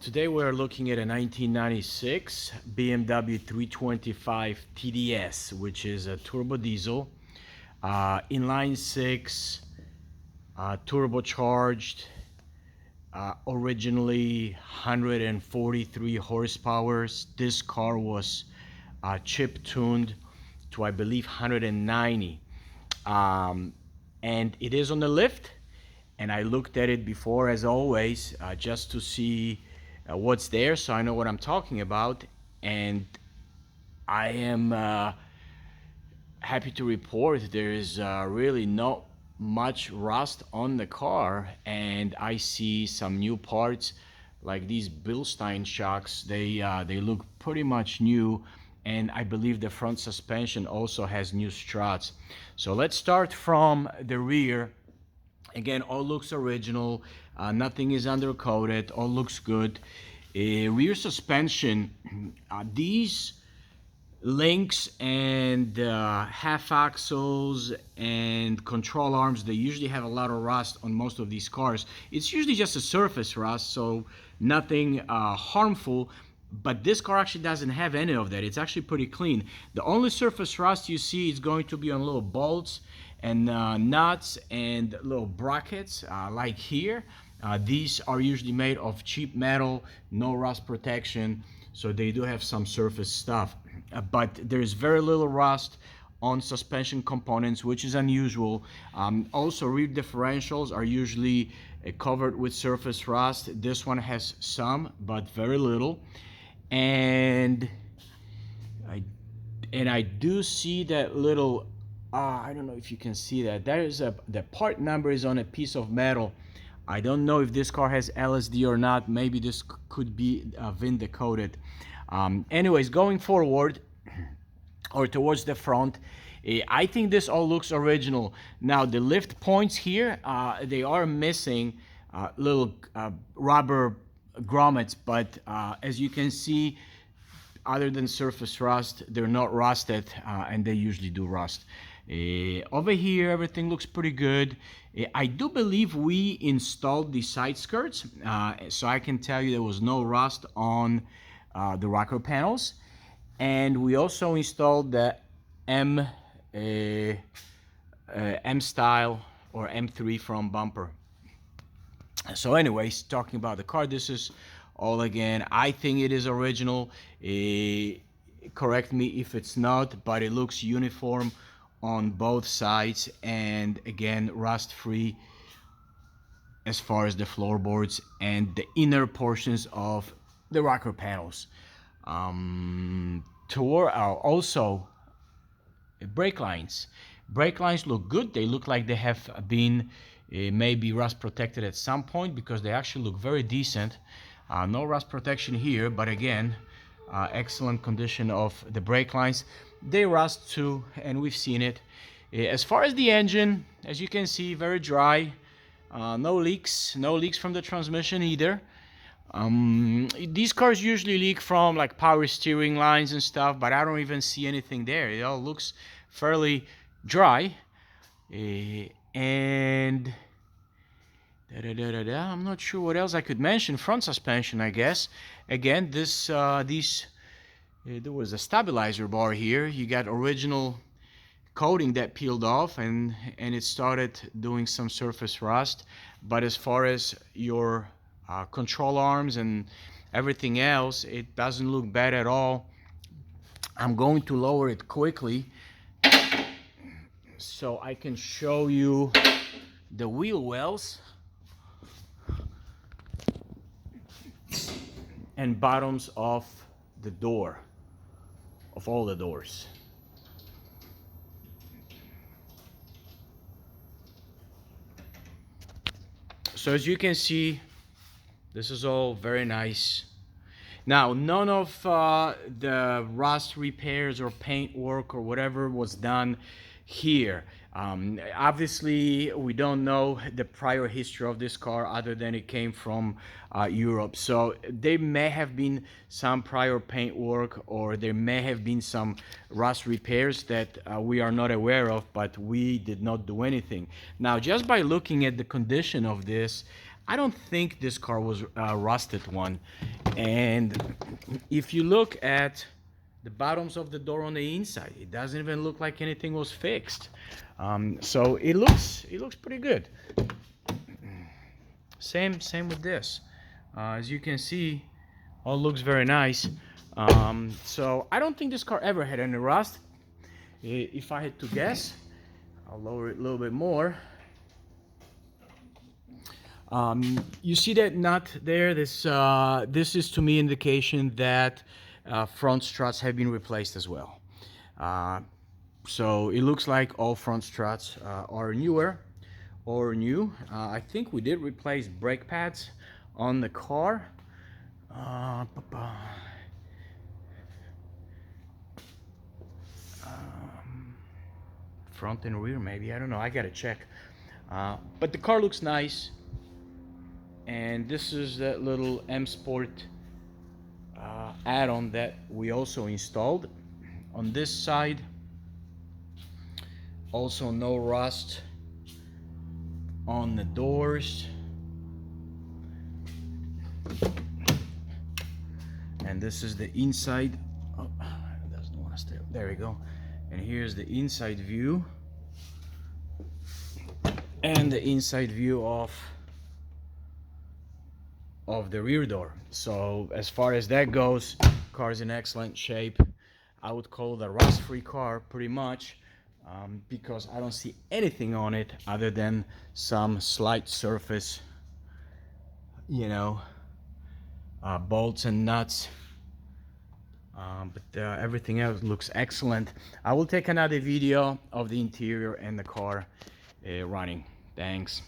Today we're looking at a 1996 BMW 325 TDS, which is a turbo diesel, inline six, turbocharged, originally 143 horsepower. This car was chip tuned to, I believe, 190. And it is on the lift, and I looked at it before, as always, just to see what's there, so I know what I'm talking about. And I am happy to report there is really not much rust on the car, and I see some new parts like these Bilstein shocks. They look pretty much new, and I believe the front suspension also has new struts. So let's start from the rear. Again, all looks original, nothing is undercoated, all looks good. Rear suspension, these links and half axles and control arms, they usually have a lot of rust on most of these cars. It's usually just a surface rust, so nothing harmful. But this car actually doesn't have any of that. It's actually pretty clean. The only surface rust you see is going to be on little bolts and nuts and little brackets like here. These are usually made of cheap metal, no rust protection, so they do have some surface stuff. But there's very little rust on suspension components, which is unusual. Also, rear differentials are usually covered with surface rust. This one has some, but very little. And I do see that little, I don't know if you can see that. There is the part number is on a piece of metal. I don't know if this car has LSD or not. Maybe this could be VIN decoded. Anyways, going forward or towards the front, I think this all looks original. Now the lift points here, they are missing little rubber grommets, but as you can see, other than surface rust, they're not rusted, and they usually do rust. Over here, everything looks pretty good. I do believe we installed the side skirts, so I can tell you there was no rust on the rocker panels. And we also installed the M style or M3 front bumper. So anyways, talking about the car, this is all, again, I think it is original. Correct me if it's not, but it looks uniform on both sides, and again, rust free as far as the floorboards and the inner portions of the rocker panels. Also, brake lines look good. They look like they have been maybe rust protected at some point, because they actually look very decent. No rust protection here, but again, excellent condition of the brake lines. They rust too, and we've seen it. As far as the engine, as you can see, very dry. No leaks from the transmission either. These cars usually leak from like power steering lines and stuff, but I don't even see anything there. It all looks fairly dry. And I'm not sure what else I could mention. Front suspension, I guess. Again, there was a stabilizer bar here. You got original coating that peeled off, and it started doing some surface rust. But as far as your control arms and everything else, it doesn't look bad at all. I'm going to lower it quickly so I can show you the wheel wells and bottoms of the door, of all the doors. So as you can see, this is all very nice. Now, none of the rust repairs or paint work or whatever was done here. Obviously, we don't know the prior history of this car other than it came from Europe. So there may have been some prior paint work, or there may have been some rust repairs that we are not aware of, but we did not do anything. Now, just by looking at the condition of this, I don't think this car was a rusted one. And if you look at the bottoms of the door on the inside, it doesn't even look like anything was fixed. So it looks pretty good. Same with this. As you can see, all looks very nice. So I don't think this car ever had any rust. If I had to guess, I'll lower it a little bit more. You see that nut there? This is to me indication that front struts have been replaced as well. So it looks like all front struts are newer or new. I think we did replace brake pads on the car. Front and rear, maybe, I don't know, I gotta check. But the car looks nice. And this is that little M Sport add-on that we also installed on this side. Also no rust on the doors. And this is the inside. Oh, it doesn't want to stay. There we go. And here's the inside view. And the inside view of the rear door. So as far as that goes, car's in excellent shape. I would call it a rust-free car pretty much, because I don't see anything on it other than some slight surface, you know, bolts and nuts. But everything else looks excellent. I will take another video of the interior and the car running. Thanks.